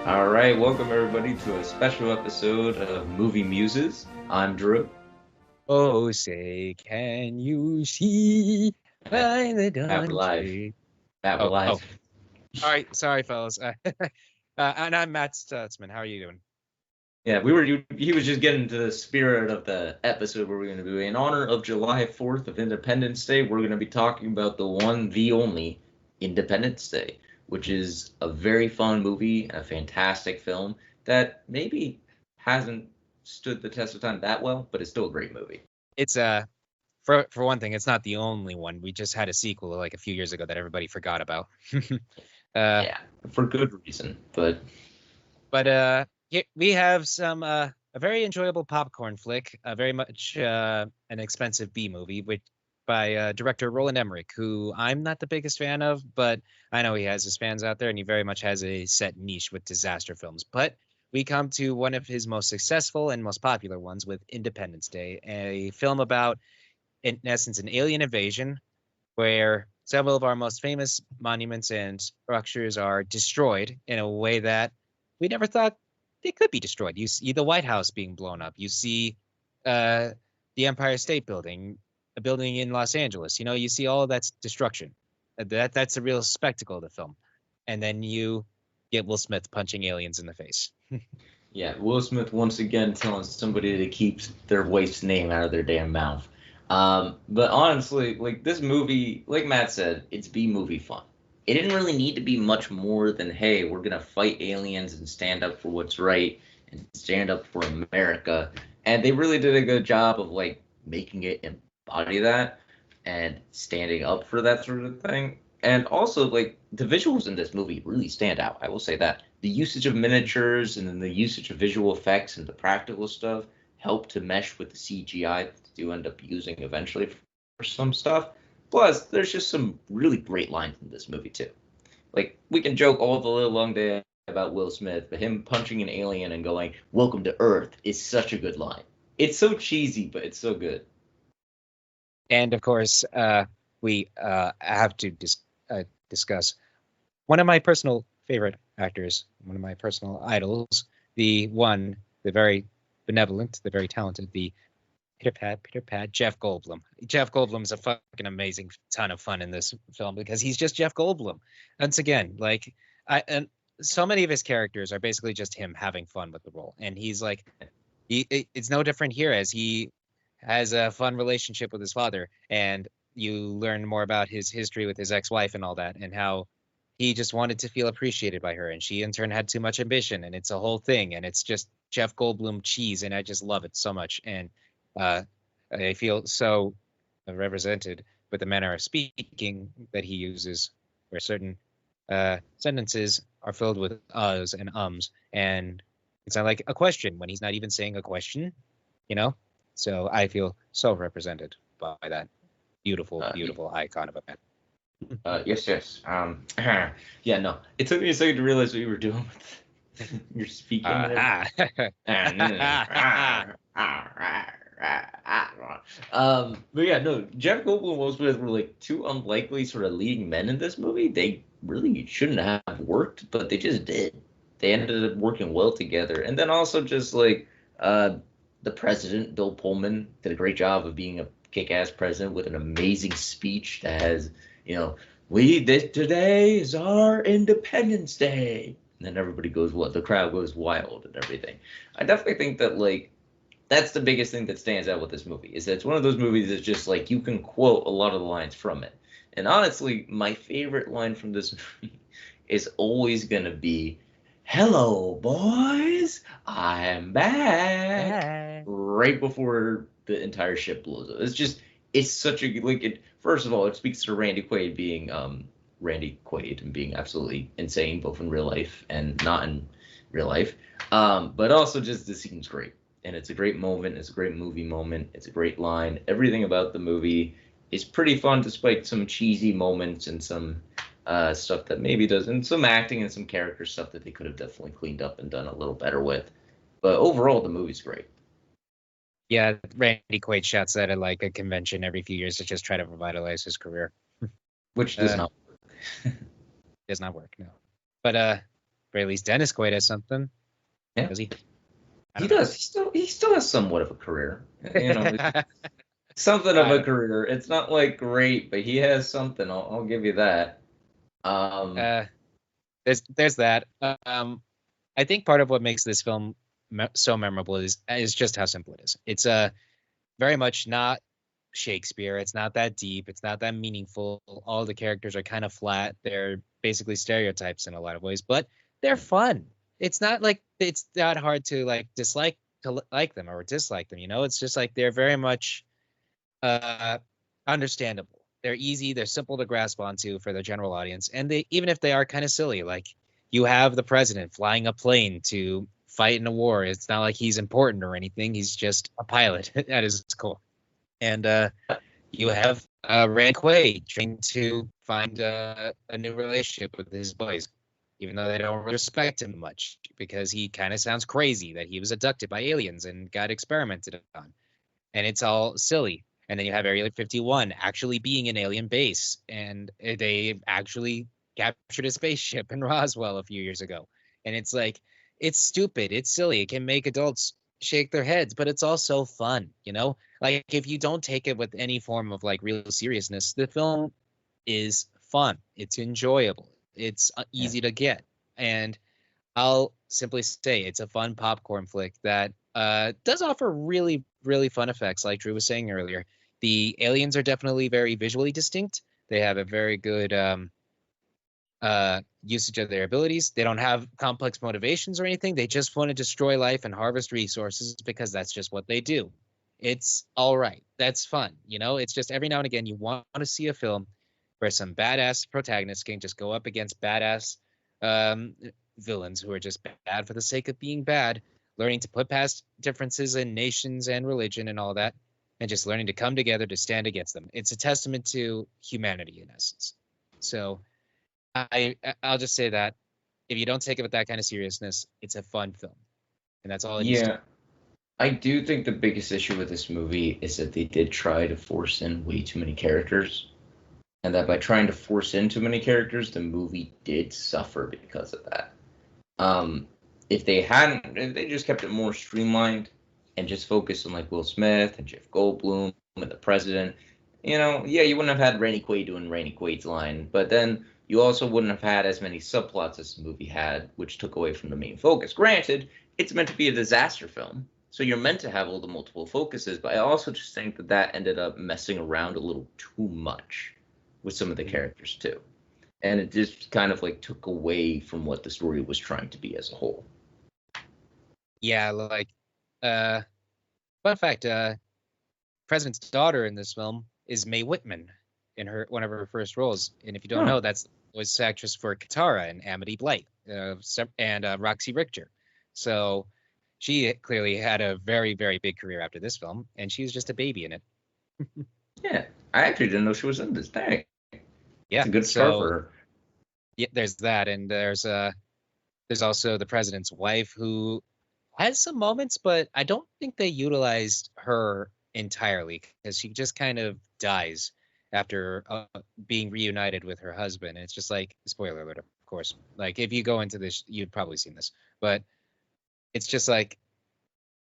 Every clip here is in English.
All right, welcome everybody to a special episode of Movie Muses. I'm Drew. Oh, say, can you see Matt, by the Matt, we're dawn's live. break? Matt, we're Oh, live. sorry, fellas. And I'm Matt Stutzman. How are you doing? Yeah, he was just getting to the spirit of the episode where we're going to be in honor of July 4th of Independence Day. We're going to be talking about the one, the only Independence Day, which is a very fun movie, a fantastic film that maybe hasn't stood the test of time that well, but it's still a great movie. It's for one thing, it's not the only one. We just had a sequel like a few years ago that everybody forgot about. uh, Yeah, for good reason, but we have some a very enjoyable popcorn flick, very much an expensive B movie, which by director Roland Emmerich, who I'm not the biggest fan of, but I know he has his fans out there, and he very much has a set niche with disaster films. But we come to one of his most successful and most popular ones with Independence Day, a film about, in essence, an alien invasion where several of our most famous monuments and structures are destroyed in a way that we never thought they could be destroyed. You see the White House being blown up. You see uh, the Empire State Building, a building in Los Angeles. You know, you see all of that destruction. That's a real spectacle of the film. And then you get Will Smith punching aliens in the face. yeah, Will Smith once again telling somebody to keep their wife's name out of their damn mouth. But honestly, like this movie, like Matt said, it's B movie fun. It didn't really need to be much more than, hey, we're gonna fight aliens and stand up for what's right and stand up for America. And they really did a good job of like making it embody that and standing up for that sort of thing. And also, like the visuals in this movie really stand out. I will say that the usage of miniatures and then the usage of visual effects and the practical stuff help to mesh with the CGI that they do end up using eventually for some stuff. Plus, there's just some really great lines in this movie too. Like we can joke all the little long day about Will Smith, but him punching an alien and going "Welcome to Earth" is such a good line. It's so cheesy, but it's so good. And of course, we have to discuss one of my personal favorite actors, one of my personal idols, the very benevolent, the very talented, the Peter Pat, Jeff Goldblum. Jeff Goldblum is a fucking amazing ton of fun in this film because he's just Jeff Goldblum. Once again, like and so many of his characters are basically just him having fun with the role, and he's like, it's no different here as he has a fun relationship with his father, and you learn more about his history with his ex-wife and all that, and how he just wanted to feel appreciated by her, and she in turn had too much ambition, and it's a whole thing, and it's just Jeff Goldblum cheese, and I just love it so much, and uh, I feel so represented with the manner of speaking that he uses, where certain sentences are filled with uhs and ums, and it's not like a question when he's not even saying a question, you know? So I feel so represented by that beautiful, Uh, beautiful icon of a man. yes, yes. Yeah, no. It took me a second to realize what you were doing with your speaking there. Aha. But yeah, no. Jeff Goldblum and Will Smith were like two unlikely sort of leading men in this movie. They really shouldn't have worked, but they just did. They ended up working well together, and then also just like uh, the president, Bill Pullman, did a great job of being a kick-ass president with an amazing speech that has, you know, we this today is our Independence Day. And then everybody goes what the crowd goes wild and everything. I definitely think that like that's the biggest thing that stands out with this movie is that it's one of those movies that's just like you can quote a lot of the lines from it. And honestly, my favorite line from this movie is always gonna be, "Hello, boys, I'm back." Hey. Right before the entire ship blows up. It's just it's such a like it. First of all, it speaks to Randy Quaid and being absolutely insane both in real life and not in real life. But also just the scene's great and it's a great moment. It's a great movie moment. It's a great line. Everything about the movie is pretty fun, despite some cheesy moments and some stuff that maybe doesn't, some acting and some character stuff that they could have definitely cleaned up and done a little better with. But overall, the movie's great, Yeah, Randy Quaid shouts that at like a convention every few years to just try to revitalize his career. which does Uh, not. does not work, no. But very least Dennis Quaid has something. Yeah, Does he? I he don't know. does. He still has somewhat of a career. Something of I a don't. career. It's not like great, but he has something. I'll give you that. Uh, there's that. I think part of what makes this film so memorable is just how simple it is. It's very much not Shakespeare. It's not that deep. It's not that meaningful. All the characters are kind of flat. They're basically stereotypes in a lot of ways, but they're fun. It's not like it's that hard to like dislike to like them or dislike them. It's just like they're very much uh, understandable. They're easy. They're simple to grasp onto for the general audience, and they even if they are kind of silly, like you have the president flying a plane to fight in a war. It's not like he's important or anything. He's just a pilot at his core. And you have Rand Quaid trying to find a new relationship with his boys, even though they don't respect him much because he kind of sounds crazy that he was abducted by aliens and got experimented on. And it's all silly. And then you have Area 51 actually being an alien base, and they actually captured a spaceship in Roswell a few years ago. And it's like, it's stupid, it's silly, it can make adults shake their heads, but it's also fun. Like if you don't take it with any form of like real seriousness, the film is fun, it's enjoyable, it's Yeah. easy to get, and I'll simply say it's a fun popcorn flick that does offer really, really fun effects, like Drew was saying earlier. The aliens are definitely very visually distinct. They have a very good usage of their abilities. They don't have complex motivations or anything. They just want to destroy life and harvest resources because that's just what they do. It's all right. That's fun. It's just every now and again you want to see a film where some badass protagonists can just go up against badass um, villains who are just bad for the sake of being bad, learning to put past differences in nations and religion and all that, and just learning to come together to stand against them. It's a testament to humanity in essence. So I'll just say that if you don't take it with that kind of seriousness, it's a fun film, and that's all it needs to Yeah. be. I do think the biggest issue with this movie is that they did try to force in way too many characters, and that by trying to force in too many characters, the movie did suffer because of that. Um, if they just kept it more streamlined and just focused on like Will Smith and Jeff Goldblum and the president, yeah, you wouldn't have had Randy Quaid doing Randy Quaid's line, but then you also wouldn't have had as many subplots as the movie had, which took away from the main focus. Granted, it's meant to be a disaster film, so you're meant to have all the multiple focuses, but I also just think that that ended up messing around a little too much with some of the characters too, and it just kind of like took away from what the story was trying to be as a whole. Yeah, like uh, fun fact: President's daughter in this film is Mae Whitman in her one of her first roles, and if you don't Huh. know, that's voice actress for Katara and Amity Blight, and Roxy Richter. So she clearly had a very, very big career after this film, and she was just a baby in it. Yeah, I actually didn't know she was in this. Dang, it's Yeah, a good start for so her. yeah, there's that, and there's also the president's wife who has some moments, but I don't think they utilized her entirely because she just kind of dies after being reunited with her husband. And it's just like, spoiler alert, of course. Like, if you go into this, you'd probably seen this, but it's just like,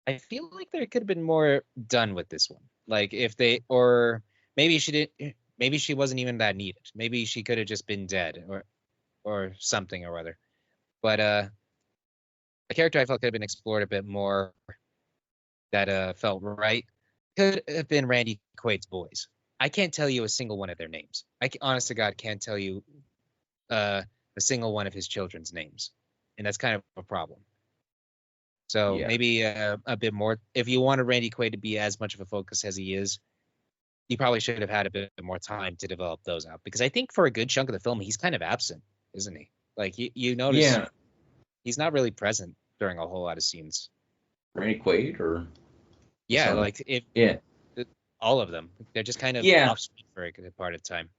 I feel like there could have been more done with this one. Like, if they, or maybe she didn't, maybe she wasn't even that needed. Maybe she could have just been dead or something or other. But, a character I felt could have been explored a bit more that felt right could have been Randy Quaid's boys. I can't tell you a single one of their names. Honest to God, can't tell you a single one of his children's names, and that's kind of a problem. So Yeah, maybe a bit more. If you wanted Randy Quaid to be as much of a focus as he is, you probably should have had a bit more time to develop those out. Because I think for a good chunk of the film, he's kind of absent, isn't he? Like you notice yeah. he's not really present during a whole lot of scenes. Randy Quaid or Yeah, son? like if Yeah, all of them. They're just kind of yeah. off screen for a good part of the time.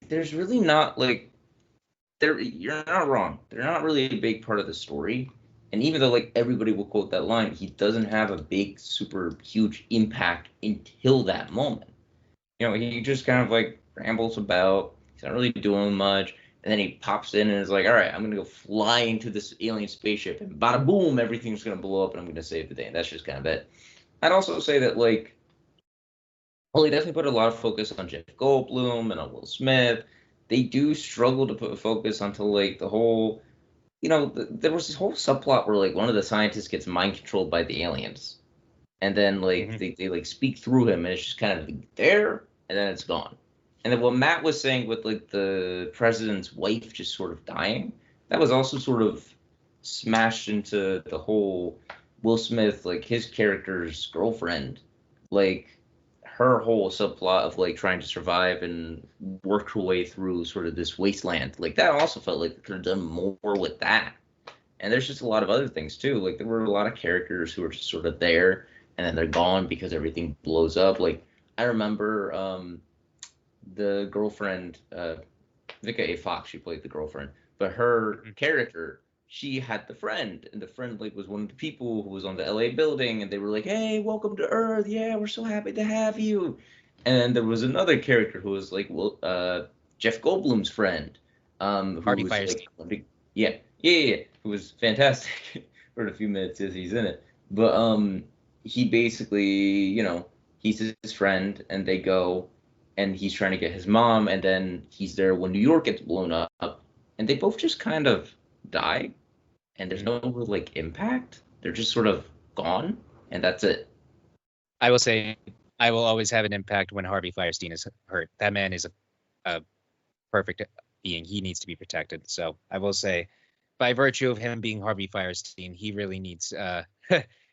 There's really not like they're. You're not wrong. They're not really a big part of the story. And even though like everybody will quote that line, he doesn't have a big, super huge impact until that moment. He just kind of like rambles about. He's not really doing much. And then he pops in and is like, all right, I'm going to go fly into this alien spaceship, and bada boom, everything's going to blow up, and I'm going to save the day. And that's just kind of it. I'd also say that, like, well, they definitely put a lot of focus on Jeff Goldblum and on Will Smith. They do struggle to put focus onto, like, the whole, there was this whole subplot where, like, one of the scientists gets mind controlled by the aliens. And then, like, they like, speak through him, and it's just kind of there, and then it's gone. And then what Matt was saying with, like, the president's wife just sort of dying, that was also sort of smashed into the whole Will Smith, like, his character's girlfriend, like, her whole subplot of, like, trying to survive and work her way through sort of this wasteland. Like, that also felt like they could have done more with that. And there's just a lot of other things too. Like, there were a lot of characters who were just sort of there, and then they're gone because everything blows up. Like, I remember the girlfriend, Vika A. Fox, she played the girlfriend, but her character, she had the friend, and the friend, like, was one of the people who was on the LA building, and they were like, hey, welcome to Earth, yeah, we're so happy to have you. And then there was another character who was like, well, Jeff Goldblum's friend, who Harvey was Firestein. like, yeah, who was fantastic for the few minutes as he's in it. But he basically, he's his friend, and they go, and he's trying to get his mom, and then he's there when New York gets blown up, and they both just kind of die, and there's no real, like, impact. They're just sort of gone, and that's it. I will say, I will always have an impact when Harvey Firestein is hurt. That man is a perfect being. He needs to be protected. So I will say, by virtue of him being Harvey Firestein, he really needs.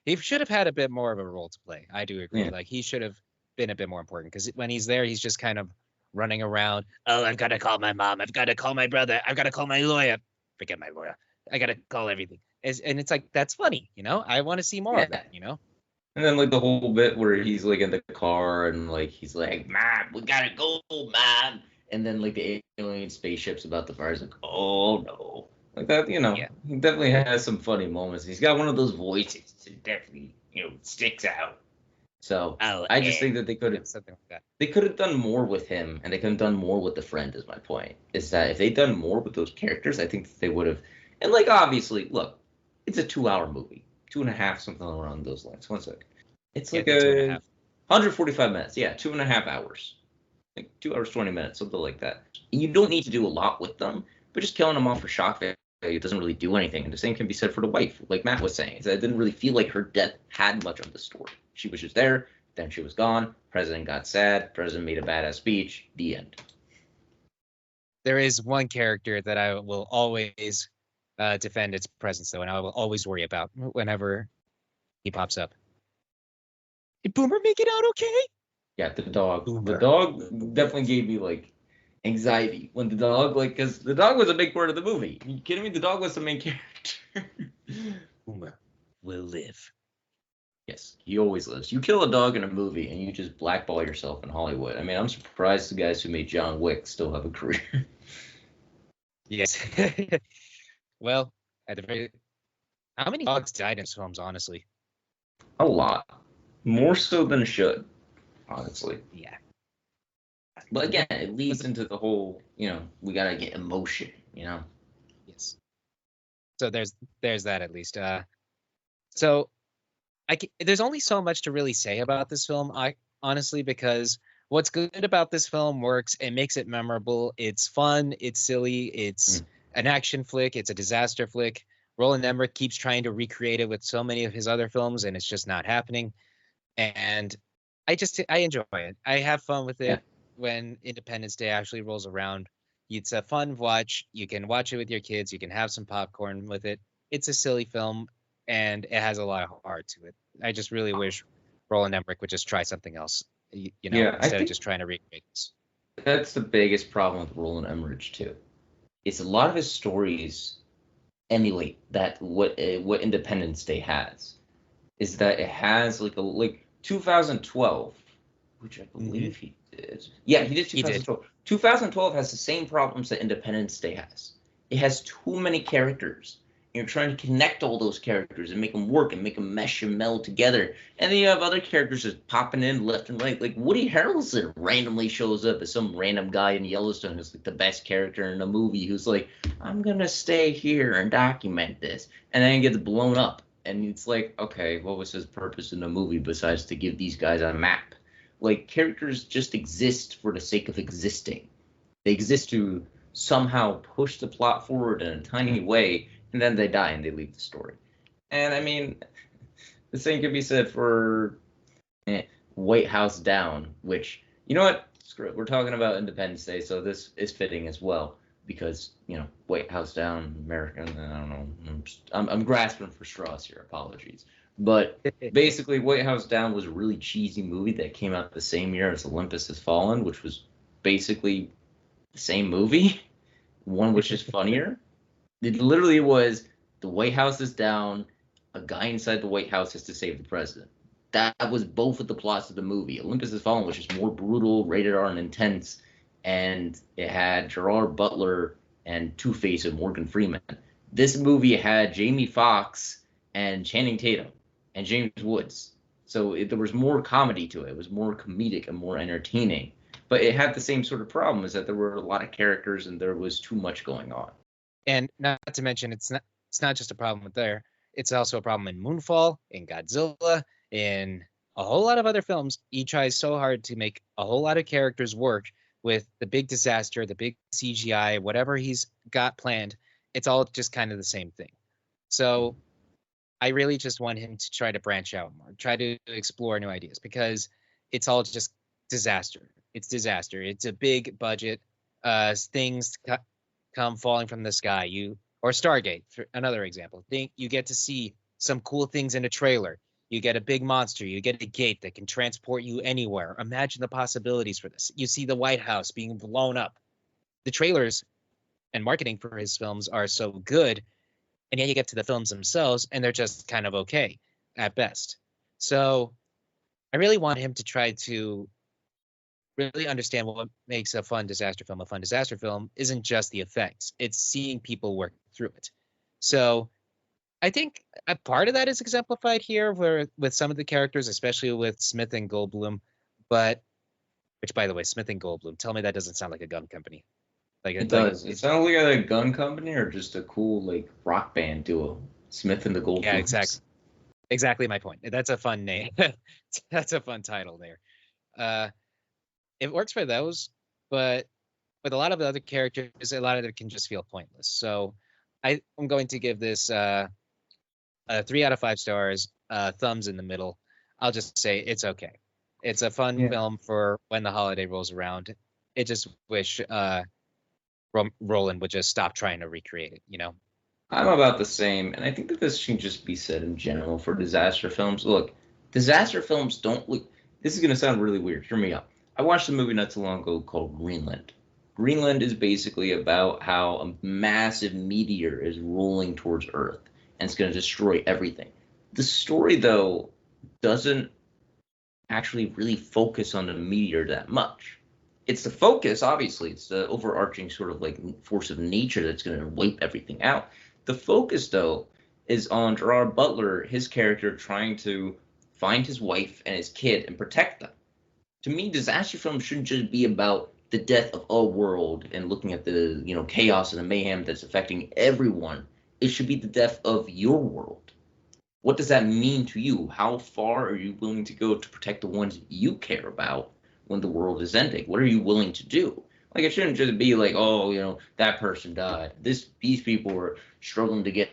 He should have had a bit more of a role to play. I do agree. Yeah. Like, he should have been a bit more important, because when he's there, he's just kind of running around. Oh, I've got to call my mom. I've got to call my brother. I've got to call my lawyer. Forget my lawyer. I got to call everything. And it's like, that's funny, I want to see more of that, And then, like, the whole bit where he's, like, in the car, and, like, he's like, Mom, we gotta go, Mom. And then, like, the alien spaceship's about to fire. He's like, oh, no. Like that, Yeah. he definitely has some funny moments. He's got one of those voices that definitely, sticks out. So I just think that they could have something like that. They could have done more with him, and they could have done more with the friend. Is my point. Is that if they'd done more with those characters, I think that they would have. And, like, obviously, look, it's a 2-hour movie, 2.5, something around those lines. 1 second. It's like 145 minutes. Yeah, 2.5 hours. Like 2 hours, 20 minutes, something like that. And you don't need to do a lot with them, but just killing them off for shock value, it doesn't really do anything. And the same can be said for the wife, like Matt was saying. Is that it didn't really feel like her death had much of the story. She was just there, then she was gone. President got sad. President made a badass speech. The end. There is one character that I will always defend its presence, though, and I will always worry about whenever he pops up. Did Boomer make it out okay? Yeah, the dog. Boomer. The dog definitely gave me, like, anxiety when the dog, like, because the dog was a big part of the movie. Are you kidding me? The dog was the main character. Boomer will live. Yes, he always lives. You kill a dog in a movie and you just blackball yourself in Hollywood. I mean, I'm surprised the guys who made John Wick still have a career. Yes. Well, at the very, how many dogs died in films, honestly? A lot. More so than it should, honestly. Yeah. But again, it leads into the whole, we gotta get emotion, Yes. So there's that, at least. So there's only so much to really say about this film, honestly, because what's good about this film works. It makes it memorable. It's fun. It's silly. It's an action flick. It's a disaster flick. Roland Emmerich keeps trying to recreate it with so many of his other films, and it's just not happening. And I enjoy it. I have fun with it. Yeah. When Independence Day actually rolls around. It's a fun watch. You can watch it with your kids. You can have some popcorn with it. It's a silly film, and it has a lot of heart to it. I just really wish Roland Emmerich would just try something else, instead of just trying to recreate this. That's the biggest problem with Roland Emmerich too. It's a lot of his stories emulate that what Independence Day has. Is that it has like 2012, which I believe he did. Yeah, he did 2012. 2012 has the same problems that Independence Day has. It has too many characters, You're trying to connect all those characters and make them work and make them mesh and meld together. And then you have other characters just popping in left and right. Like Woody Harrelson randomly shows up as some random guy in Yellowstone who's like the best character in the movie who's like, I'm going to stay here and document this. And then he gets blown up. And it's like, okay, what was his purpose in the movie besides to give these guys a map? Like, characters just exist for the sake of existing. They exist to somehow push the plot forward in a tiny way, and then they die and they leave the story. And I mean, the same could be said for White House Down, which, you know what? Screw it. We're talking about Independence Day, so this is fitting as well because, White House Down, American, I don't know. I'm grasping for straws here. Apologies. But basically, White House Down was a really cheesy movie that came out the same year as Olympus Has Fallen, which was basically the same movie, one which is funnier. It literally was the White House is down, a guy inside the White House has to save the president. That was both of the plots of the movie. Olympus Has Fallen was just more brutal, rated R, and intense, and it had Gerard Butler and Two-Face and Morgan Freeman. This movie had Jamie Foxx and Channing Tatum and James Woods. So there was more comedy to it. It was more comedic and more entertaining. But it had the same sort of problem, is that there were a lot of characters and there was too much going on. And not to mention, it's not just a problem with there. It's also a problem in Moonfall, in Godzilla, in a whole lot of other films. He tries so hard to make a whole lot of characters work with the big disaster, the big CGI, whatever he's got planned. It's all just kind of the same thing. So I really just want him to try to branch out more, try to explore new ideas, because it's all just disaster. It's disaster. It's a big budget. Things come falling from the sky. Or Stargate, for another example. You get to see some cool things in a trailer. You get a big monster. You get a gate that can transport you anywhere. Imagine the possibilities for this. You see the White House being blown up. The trailers and marketing for his films are so good, and yet you get to the films themselves, and they're just kind of okay at best. So I really want him to try to really understand what makes a fun disaster film. A fun disaster film isn't just the effects. It's seeing people work through it. So I think a part of that is exemplified here with some of the characters, especially with Smith and Goldblum. Which, by the way, Smith and Goldblum, tell me that doesn't sound like a gun company. It does. It sounds like a gun company or just a cool rock band duo. Smith and the Goldblums. Yeah, exactly. Exactly my point. That's a fun name. That's a fun title there. It works for those, but with a lot of the other characters, a lot of it can just feel pointless. So I'm going to give this 3 out of 5 stars, thumbs in the middle. I'll just say it's okay. It's a fun film for when the holiday rolls around. I just wish Roland would just stop trying to recreate it, I'm about the same, and I think that this should just be said in general for disaster films. Look, disaster films don't look. This is going to sound really weird. Hear me out. I watched a movie not too long ago called Greenland. Greenland is basically about how a massive meteor is rolling towards Earth, and it's going to destroy everything. The story, though, doesn't actually really focus on the meteor that much. It's the focus, obviously. It's the overarching sort of force of nature that's going to wipe everything out. The focus, though, is on Gerard Butler, his character, trying to find his wife and his kid and protect them. To me, disaster films shouldn't just be about the death of a world and looking at the chaos and the mayhem that's affecting everyone. It should be the death of your world. What does that mean to you? How far are you willing to go to protect the ones you care about when the world is ending? What are you willing to do? It shouldn't just be that person died. These people were struggling to get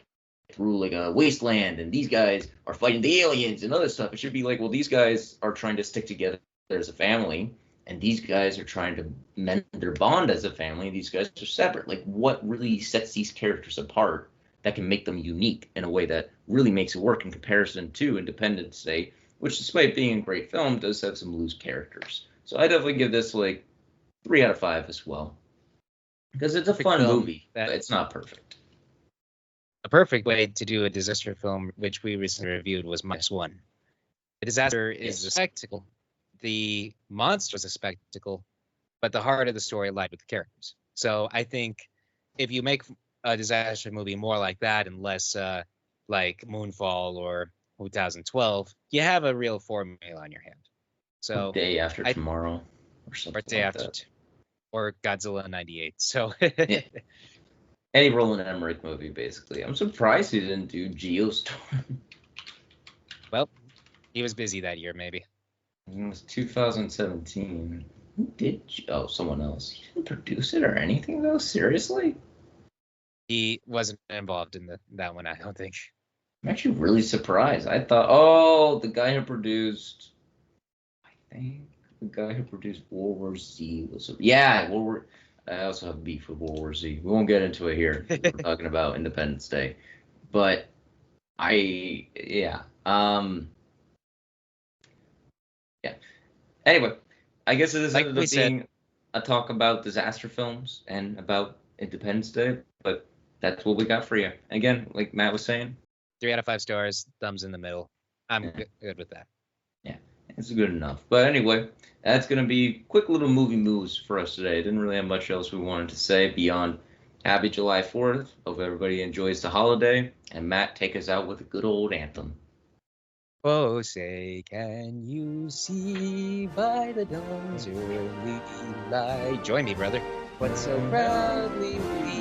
through a wasteland, and these guys are fighting the aliens and other stuff. It should be these guys are trying to stick together as a family, and these guys are trying to mend their bond as a family, and these guys are separate. What really sets these characters apart that can make them unique in a way that really makes it work in comparison to Independence Day, which, despite being a great film, does have some loose characters. So I definitely give this 3 out of 5 as well, because it's a fun movie, but it's not perfect. A perfect way to do a disaster film, which we recently reviewed, was -1. The disaster is a spectacle. The monster is a spectacle, but the heart of the story lied with the characters. So I think if you make a disaster movie more like that and less like Moonfall or 2012, you have a real formula on your hand. Or So Day After I Tomorrow or or something day like after that. or Godzilla '98. So Yeah, any Roland Emmerich movie, basically. I'm surprised he didn't do Geostorm. well, he was busy that year, maybe. It was 2017. Who did? Oh, someone else. He didn't produce it or anything, though? Seriously? He wasn't involved in that one, I don't think. I'm actually really surprised. I thought, oh, the guy who produced, I think the guy who produced World War Z was, yeah, World War. I also have beef with World War Z. We won't get into it here. We're talking about Independence Day, but yeah, yeah. Anyway, I guess this Like ended we up said, being a talk about disaster films and about Independence Day, but that's what we got for you. Again, like Matt was saying, 3 out of 5 stars, thumbs in the middle. I'm yeah, good with that. yeah, it's good enough. But anyway, that's gonna be quick little movie moves for us today. Didn't really have much else we wanted to say beyond Happy July 4th. Hope everybody enjoys the holiday. And Matt, take us out with a good old anthem. Oh, say, can you see by the dawn's early light? Join me, brother. What so proudly we